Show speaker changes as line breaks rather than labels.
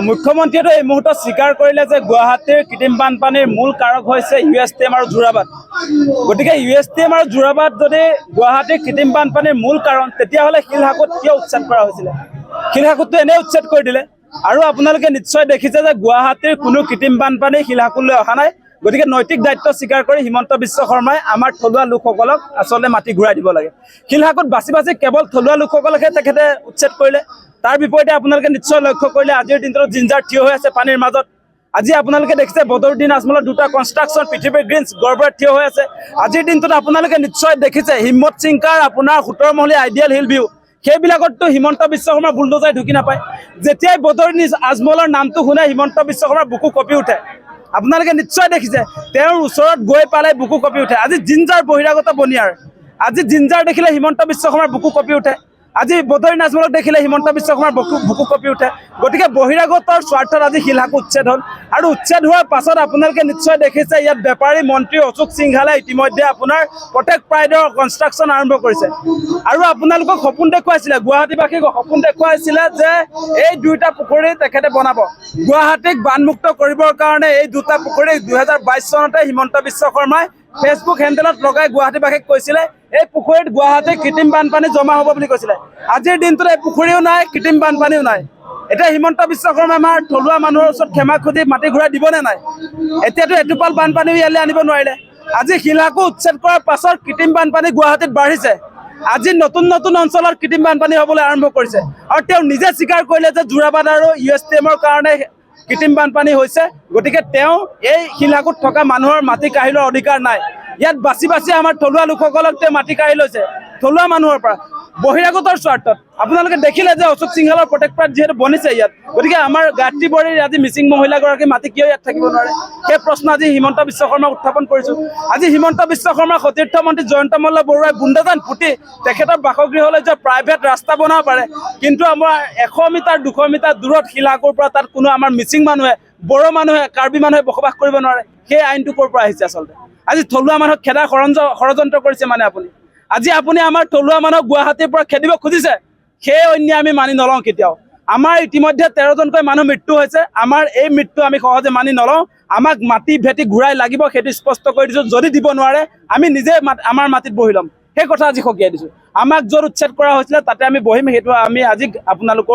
মুখ্যমন্ত্ৰীয়ে এই মুহূৰ্তত স্বীকাৰ কৰিলে যে গুৱাহাটীৰ কৃত্ৰিম বানপানীৰ মূল কাৰক হৈছে USTM আৰু যোৰাবাট। গতিকে USTM আৰু যোৰাবাট যদি গুৱাহাটীৰ কৃত্ৰিম বানপানীৰ মূল কাৰণ, তেতিয়াহ'লে শিলহাকুত কিয় উচ্ছেদ কৰা হৈছিলে? শিলহাকুতটো এনেই উচ্ছেদ কৰি দিলে। আৰু আপোনালোকে নিশ্চয় দেখিছে যে গুৱাহাটীৰ কোনো কৃত্ৰিম বানপানী শিলহাকুতলৈ অহা নাই। গতিকে নৈতিক দায়িত্ব স্বীকাৰ কৰি হিমন্ত বিশ্ব শৰ্মাই আমাৰ থলুৱা লোকসকলক আচলতে মাটি ঘূৰাই দিব লাগে। শিলহাকুত বাছি বাছি কেৱল থলুৱা লোকসকলকহে তেখেতে উচ্ছেদ কৰিলে। তাৰ বিপৰীতে আপোনালোকে নিশ্চয় লক্ষ্য কৰিলে আজিৰ দিনটোত জিঞ্জাৰ থিয় হৈ আছে পানীৰ মাজত। আজি আপোনালোকে দেখিছে বদৰুদ্দিন আজমলৰ দুটা কনষ্ট্ৰাকশ্যন পৃথিৱীৰ গ্ৰীণছ গড়বড়াত থিয় হৈ আছে। আজিৰ দিনটোত আপোনালোকে নিশ্চয় দেখিছে হিম্মত চিংকাৰ আপোনাৰ 17 মহলীয়া ideal hill view, সেইবিলাকততো Himanta Biswa শৰ্মাৰ বুলডোজাৰে ঢুকি নাপায়। যেতিয়াই বদৰুদ্দিন আজমলৰ নামটো শুনে হিমন্ত বিশ্ব শৰ্মাৰ বুকু কঁপি উঠে। আপোনালোকে নিশ্চয় দেখিছে তেওঁৰ ওচৰত গৈ পালে বুকু কঁপি উঠে। আজি জিঞ্জাৰ বহিৰাগত বনিয়াৰ, আজি জিঞ্জাৰ দেখিলে হিমন্ত বিশ্ব শৰ্মাৰ বুকু কঁপি উঠে। আজি বদৰুদ্দিন আজমলক দেখিলে হিমন্ত বিশ্ব শৰ্মাৰ বুকু কঁপি উঠে। গতিকে বহিৰাগতৰ স্বাৰ্থত আজি শিলহাকুত উচ্ছেদ হ'ল। আৰু উচ্ছেদ হোৱাৰ পাছত আপোনালোকে নিশ্চয় দেখিছে ইয়াত বেপাৰী মন্ত্ৰী অশোক সিংঘালে ইতিমধ্যে আপোনাৰ প্ৰটেক্ট প্ৰাইডৰ কনষ্ট্ৰাকশ্যন আৰম্ভ কৰিছে। আৰু আপোনালোকক সপোন দেখুৱাইছিলে, গুৱাহাটীবাসীক সপোন দেখুৱাইছিলে যে এই দুটা পুখুৰী তেখেতে বনাব। গুৱাহাটীক বানমুক্ত কৰিবৰ কাৰণে এই দুটা পুখুৰী 2022 চনতে হিমন্ত বিশ্ব শৰ্মাই ফেচবুক হেণ্ডেলত লগাই গুৱাহাটীবাসীক কৈছিলে এই পুখুৰীত গুৱাহাটীৰ কৃত্ৰিম বানপানী জমা হ'ব বুলি কৈছিলে। আজিৰ দিনটোত এই পুখুৰীও নাই, কৃত্ৰিম বানপানীও নাই। এতিয়া হিমন্ত বিশ্ব শৰ্মাই আমাৰ থলুৱা মানুহৰ ওচৰত ক্ষমা খুজি মাটি ঘূৰাই দিবনে নাই? এতিয়াতো এটোপাল বানপানীও ইয়ালৈ আনিব নোৱাৰিলে। আজি শিলহাকুত উচ্ছেদ কৰাৰ পাছত কৃত্ৰিম বানপানী গুৱাহাটীত বাঢ়িছে। আজি নতুন নতুন অঞ্চলত কৃত্ৰিম বানপানী হ'বলৈ আৰম্ভ কৰিছে। আৰু তেওঁ নিজে স্বীকাৰ কৰিলে যে যোৰাবাট আৰু USTMৰ কাৰণে কৃত্ৰিম বানপানী হৈছে। গতিকে তেওঁ এই শিলহাকুত থকা মানুহৰ মাটি কাঢ়ি লোৱাৰ অধিকাৰ নাই। ইয়াত বাছি বাছি আমাৰ থলুৱা লোকসকলক তেওঁ মাটি কাঢ়ি লৈছে থলুৱা মানুহৰ পৰা বহিৰাগতৰ স্বাৰ্থত। আপোনালোকে দেখিলে যে অশোক সিংঘালৰ প্ৰটেক্ট প্ৰাইড যিহেতু বনিছে ইয়াত, গতিকে আমাৰ গায়ত্ৰীবাৰীৰ আজি মিচিং মহিলাগৰাকী মাটি কিয় ইয়াত থাকিব নোৱাৰে? সেই প্ৰশ্ন আজি হিমন্ত বিশ্ব শৰ্মাক উত্থাপন কৰিছোঁ। আজি হিমন্ত বিশ্ব শৰ্মাৰ সতীৰ্থ মন্ত্ৰী জয়ন্ত মল্ল বৰুৱাই বুন্দাজান পুতি তেখেতৰ বাসগৃহলৈ যে প্ৰাইভেট ৰাস্তা বনাব পাৰে, কিন্তু আমাৰ 100 মিটাৰ 200 মিটাৰ দূৰত শিলহাকুৰ পৰা তাত কোনো আমাৰ মিচিং মানুহে, বড়ো মানুহে, কাৰ্বি মানুহে বসবাস কৰিব নোৱাৰে। সেই আইনটো ক'ৰ পৰা আহিছে আচলতে? আজি থলুৱা মানুহক খেদাৰ ষড়যন্ত্ৰ কৰিছে মানে আপুনি। আজি আপুনি আমাৰ থলুৱা মানুহক গুৱাহাটীৰ পৰা খেদিব খুজিছে, সেই অন্যায় আমি মানি নলওঁ কেতিয়াও। আমাৰ ইতিমধ্যে 13জনকৈ মানুহ মৃত্যু হৈছে। আমাৰ এই মৃত্যু আমি সহজে মানি নলওঁ। আমাক মাটি ভেটি ঘূৰাই লাগিব, সেইটো স্পষ্ট কৰি দিছোঁ। যদি দিব নোৱাৰে আমি নিজে আমাৰ মাটিত বহি ল'ম, সেই কথা আজি সকীয়াই দিছোঁ। আমাক য'ত উচ্ছেদ কৰা হৈছিলে তাতে আমি বহিম, সেইটো আমি আজি আপোনালোকৰ